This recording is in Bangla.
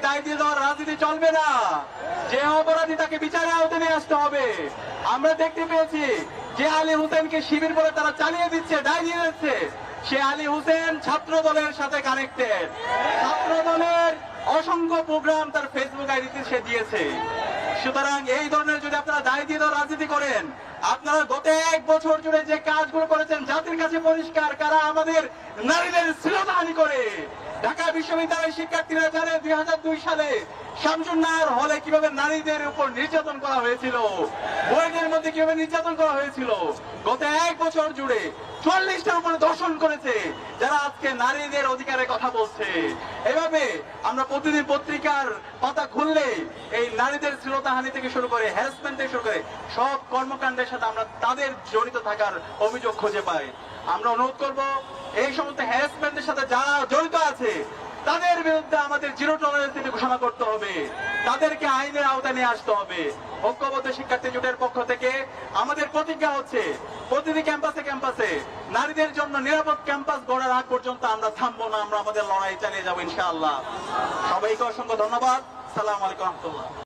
দায় দিয়ে দেওয়ার রাজনীতি চলবে না। যে অপরাধী তাকে বিচারের আওতায় নিয়ে আসতে হবে। আমরা দেখতে পেয়েছি যে আলী হোসেনকে শিবির বলে তারা চালিয়ে দিচ্ছে, দায় দিয়ে দিচ্ছে, সে আলী হোসেন ছাত্র দলের সাথে কানেক্টেড। ছাত্র দলের অসংখ্য প্রোগ্রাম তার ফেসবুক আইডিতে সে দিয়েছে। সুতরাং এই ধরনের যদি আপনারা দায় দিয়ে দেওয়ার রাজনীতি করেন, আপনারা গত 1 বছর জুড়ে যে কাজগুলো করেছেন জাতির কাছে পরিষ্কার, কারা আমাদের নারীদের শ্লীলতাহানি করে। ঢাকা বিশ্ববিদ্যালয়ের শিক্ষার্থীরা জানে 2002 সালে শামসুন্নাহর হলে কিভাবে নারীদের উপর নির্যাতন করা হয়েছিল, বইয়ের মধ্যে কিভাবে নির্যাতন করা হয়েছিল। গত 1 বছর জুড়ে 40টার উপরে দর্শন করেছে যারা আজকে নারীদের অধিকারের কথা বলছে। এভাবে আমরা প্রতিদিন পত্রিকার পাতা খুললে এই নারীদের শ্লীলতাহানি থেকে শুরু করে হ্যারাসমেন্ট থেকে শুরু করে সব কর্মকাণ্ডের সাথে আমরা তাদের জড়িত থাকার অভিযোগ খুঁজে পাই। আমরা অনুরোধ করব এই সমস্ত হ্যারাসমেন্টের সাথে যারা জড়িত আছে তাদের বিরুদ্ধে আমাদের জিরো টলারেন্স ঘোষণা করতে হবে, তাদেরকে আইনের আওতায় নিয়ে আসতে হবে। ঐক্যবদ্ধ শিক্ষার্থী জোটের পক্ষ থেকে আমাদের প্রতিজ্ঞা হচ্ছে প্রতিটি ক্যাম্পাসে ক্যাম্পাসে নারীদের জন্য নিরাপদ ক্যাম্পাস গড়ার আগ পর্যন্ত আমরা থামবো না, আমরা আমাদের লড়াই চালিয়ে যাবো ইনশাআল্লাহ। সবাইকে অসংখ্য ধন্যবাদ। সালাম আলাইকুম রহমতুল্লাহ।